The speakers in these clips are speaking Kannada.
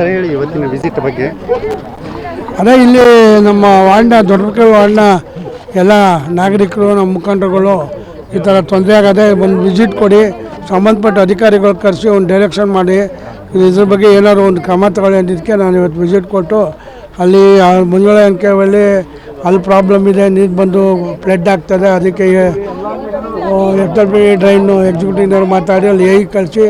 ಸರ್ ಹೇಳಿ ಇವತ್ತಿನ ವಿಸಿಟ್ ಬಗ್ಗೆ. ಅದೇ ಇಲ್ಲಿ ನಮ್ಮ ವಾರ್ಡ್ನ ದೊಡ್ಡ ವಾರ್ಡ್ನ ಎಲ್ಲ ನಾಗರಿಕರು ನಮ್ಮ ಮುಖಂಡರುಗಳು ಈ ಥರ ತೊಂದರೆ ಆಗದೆ ಒಂದು ವಿಸಿಟ್ ಕೊಡಿ, ಸಂಬಂಧಪಟ್ಟ ಅಧಿಕಾರಿಗಳು ಕರೆಸಿ ಒಂದು ಡೈರೆಕ್ಷನ್ ಮಾಡಿ ಇದ್ರ ಬಗ್ಗೆ ಏನಾದ್ರು ಒಂದು ಕ್ರಮ ತಗೊಳ್ಳಿ ಅಂದಿದ್ದಕ್ಕೆ ನಾನು ಇವತ್ತು ವಿಸಿಟ್ ಕೊಟ್ಟು ಅಲ್ಲಿ ಮುಂಜಾನೆ ಅಂಕೆಯಲ್ಲಿ ಅಲ್ಲಿ ಪ್ರಾಬ್ಲಮ್ ಇದೆ, ನೀರು ಬಂದು ಫ್ಲಡ್ ಆಗ್ತದೆ, ಅದಕ್ಕೆ FW ಡ್ರೈನು ಎಕ್ಸಿಕ್ಯೂಟಿವ್ನವ್ರು ಮಾತಾಡಿ ಅಲ್ಲಿ ಕಳಿಸಿ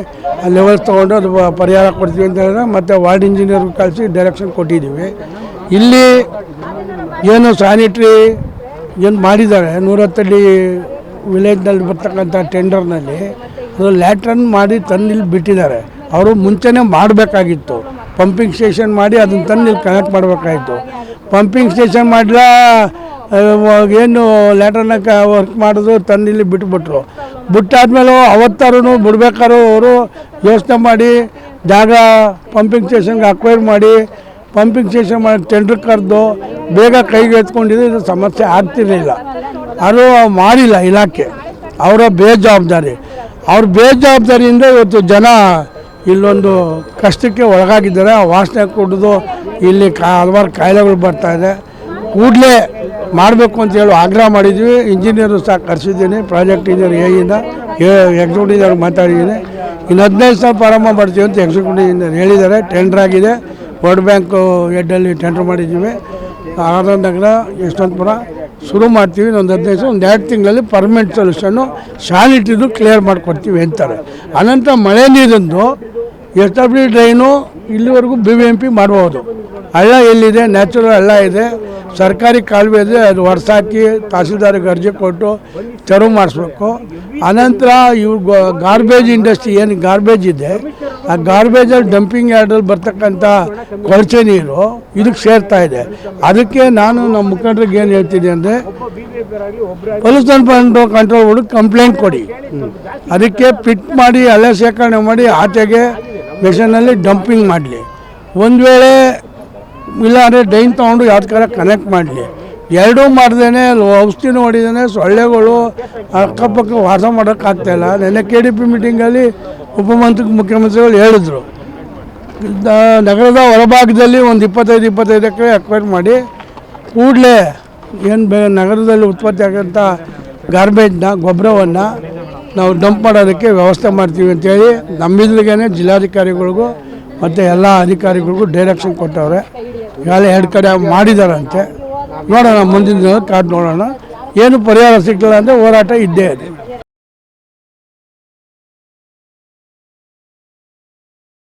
ಆ ಲೆವೆಲ್ಸ್ ತೊಗೊಂಡು ಅದು ಪರಿಹಾರ ಕೊಡ್ತೀವಿ ಅಂತ ಹೇಳಿದ್ರೆ ಮತ್ತು ವಾರ್ಡ್ ಇಂಜಿನಿಯರ್ಗೆ ಕಳಿಸಿ ಡೈರೆಕ್ಷನ್ ಕೊಟ್ಟಿದ್ದೀವಿ. ಇಲ್ಲಿ ಏನು ಸ್ಯಾನಿಟ್ರಿ ಏನು ಮಾಡಿದ್ದಾರೆ 110 ವಿಲೇಜ್ನಲ್ಲಿ ಬರ್ತಕ್ಕಂಥ ಟೆಂಡರ್ನಲ್ಲಿ ಅದು ಲ್ಯಾಟ್ರನ್ ಮಾಡಿ ತಂದಿಲ್ಲಿ ಬಿಟ್ಟಿದ್ದಾರೆ. ಅವರು ಮುಂಚೆನೇ ಮಾಡಬೇಕಾಗಿತ್ತು, ಪಂಪಿಂಗ್ ಸ್ಟೇಷನ್ ಮಾಡಿ ಅದನ್ನು ತಂದು ಇಲ್ಲಿ ಕನೆಕ್ಟ್ ಮಾಡಬೇಕಾಗಿತ್ತು. ಪಂಪಿಂಗ್ ಸ್ಟೇಷನ್ ಮಾಡಲ ಏನು ಲ್ಯಾಟ್ರನ್ನ ವರ್ಕ್ ಮಾಡಿದ್ರು ತಂದಿಲ್ಲಿ ಬಿಟ್ಬಿಟ್ರು. ಬಿಟ್ಟಾದ್ಮೇಲೆ ಅವತ್ತಾರು ಬಿಡ್ಬೇಕಾದ್ರು ಅವರು ಯೋಚನೆ ಮಾಡಿ ಜಾಗ ಪಂಪಿಂಗ್ ಸ್ಟೇಷನ್ಗೆ ಅಕ್ವೈರ್ ಮಾಡಿ ಪಂಪಿಂಗ್ ಸ್ಟೇಷನ್ ಮಾಡಿ ಟೆಂಡ್ರ್ ಕರೆದು ಬೇಗ ಕೈಗೆ ಎತ್ಕೊಂಡಿದ್ದು ಇದು ಸಮಸ್ಯೆ ಆಗ್ತಿರಲಿಲ್ಲ. ಅದು ಮಾಡಿಲ್ಲ ಇಲಾಖೆ, ಅವರ ಬೇಜವಾಬ್ದಾರಿ. ಅವ್ರ ಬೇಜವಾಬ್ದಾರಿಯಿಂದ ಇವತ್ತು ಜನ ಇಲ್ಲೊಂದು ಕಷ್ಟಕ್ಕೆ ಒಳಗಾಗಿದ್ದಾರೆ. ಆ ವಾಸನೆ ಕುಡಿದು ಇಲ್ಲಿ ಹಲವಾರು ಕಾಯಿಲೆಗಳು ಬರ್ತಾಯಿದೆ. ಕೂಡಲೇ ಮಾಡಬೇಕು ಅಂತ ಹೇಳಿ ಆಗ್ರಹ ಮಾಡಿದ್ವಿ. ಇಂಜಿನಿಯರು ಸಹ ಕರೆಸಿದ್ದೀನಿ, ಪ್ರಾಜೆಕ್ಟ್ ಇಂಜಿನಿಯರ್ ಎಕ್ಸಿಕ್ಯೂಟಿವ್ ಮಾತಾಡಿದ್ದೀನಿ. ಇನ್ನು 15 ಸಾವಿರ ಪ್ರಾರಂಭ ಮಾಡ್ತೀವಿ ಅಂತ ಎಕ್ಸಿಕ್ಯೂಟಿವ್ ಇಂಜಿನಿಯರ್ ಹೇಳಿದ್ದಾರೆ. ಟೆಂಡರ್ ಆಗಿದೆ, ವರ್ಲ್ಡ್ ಬ್ಯಾಂಕು ಹೆಡ್ಡಲ್ಲಿ ಟೆಂಡರ್ ಮಾಡಿದ್ದೀವಿ. ಆನಂದ ನಗರ ಯಶವಂತಪುರ ಶುರು ಮಾಡ್ತೀವಿ. ಒಂದು 15 ಒಂದು 2 ತಿಂಗಳಲ್ಲಿ ಪರ್ಮನೆಂಟ್ ಸೊಲ್ಯೂಷನ್ನು ಶಾನಿಟಿದು ಕ್ಲಿಯರ್ ಮಾಡಿಕೊಡ್ತೀವಿ ಅಂತಾರೆ. ಅನಂತರ ಮಳೆ ನೀರಿಂದು FW ಡ್ರೈನು ಇಲ್ಲಿವರೆಗೂ BBMP ಮಾಡ್ಬೋದು. ಹಳ್ಳ ಎಲ್ಲಿದೆ, ನ್ಯಾಚುರಲ್ ಹಳ್ಳ ಇದೆ, ಸರ್ಕಾರಿ ಕಾಲುವೆ ಇದೆ, ಅದು ಹೊರಸಾಕಿ ತಹಸೀಲ್ದಾರಿಗೆ ಅರ್ಜಿ ಕೊಟ್ಟು ತೆರವು ಮಾಡಿಸ್ಬೇಕು. ಅನಂತರ ಇವು ಗಾರ್ಬೇಜ್ ಇಂಡಸ್ಟ್ರಿ ಏನು ಗಾರ್ಬೇಜ್ ಇದೆ, ಆ ಗಾರ್ಬೇಜಲ್ಲಿ ಡಂಪಿಂಗ್ ಯಾರ್ಡಲ್ಲಿ ಬರ್ತಕ್ಕಂಥ ಕೊಳಚೆ ನೀರು ಇದಕ್ಕೆ ಸೇರ್ತಾ ಇದೆ. ಅದಕ್ಕೆ ನಾನು ನಮ್ಮ ಮುಖಂಡರಿಗೆ ಏನು ಹೇಳ್ತೀನಿ ಅಂದರೆ, ಪೊಲ್ಯೂಷನ್ ಕಂಟ್ರೋಲ್ ಬೋರ್ಡ್ ಕಂಪ್ಲೇಂಟ್ ಕೊಡಿ, ಅದಕ್ಕೆ ಪಿಟ್ ಮಾಡಿ ಹಳೆ ಶೇಖರಣೆ ಮಾಡಿ ಆಚೆಗೆ ಮೆಷನಲ್ಲಿ ಡಂಪಿಂಗ್ ಮಾಡಲಿ. ಒಂದು ವೇಳೆ ಇಲ್ಲಾಂದರೆ ಡೈನ್ ತೊಗೊಂಡು ಯಾವ್ದಕ್ಕಾರ ಕನೆಕ್ಟ್ ಮಾಡಲಿ. ಎರಡೂ ಮಾಡ್ದೇ ಔಷಧಿನೂ ಹೊಡಿದೇ ಸೊಳ್ಳೆಗಳು ಅಕ್ಕಪಕ್ಕ ವಾಸ ಮಾಡೋಕ್ಕಾಗ್ತಾಯಿಲ್ಲ. ನೆನ್ನೆ KDP ಮೀಟಿಂಗಲ್ಲಿ ಮುಖ್ಯಮಂತ್ರಿಗಳು ಹೇಳಿದ್ರು, ನಗರದ ಹೊರಭಾಗದಲ್ಲಿ ಒಂದು 25 ಎಕರೆ ಅಕ್ವೈರ್ ಮಾಡಿ ಕೂಡಲೇ ಏನು ನಗರದಲ್ಲಿ ಉತ್ಪತ್ತಿ ಆಗೋಂಥ ಗಾರ್ಬೇಜ್ನ ಗೊಬ್ಬರವನ್ನು ನಾವು ಡಂಪ್ ಮಾಡೋದಕ್ಕೆ ವ್ಯವಸ್ಥೆ ಮಾಡ್ತೀವಿ ಅಂತೇಳಿ ನಮ್ಮಿದ್ರಿಗೇ ಜಿಲ್ಲಾಧಿಕಾರಿಗಳಿಗೂ ಮತ್ತು ಎಲ್ಲ ಅಧಿಕಾರಿಗಳಿಗೂ ಡೈರೆಕ್ಷನ್ ಕೊಟ್ಟವ್ರೆ. ಈಗಾಗಲೇ 2 ಕಡೆ ಮಾಡಿದಾರಂತೆ. ನೋಡೋಣ, ಮುಂದಿನ ದಿನ ಕಾದು ನೋಡೋಣ. ಏನು ಪರಿಹಾರ ಸಿಗ್ತಿಲ್ಲ ಅಂದರೆ ಹೋರಾಟ ಇದ್ದೇ ಇದೆ.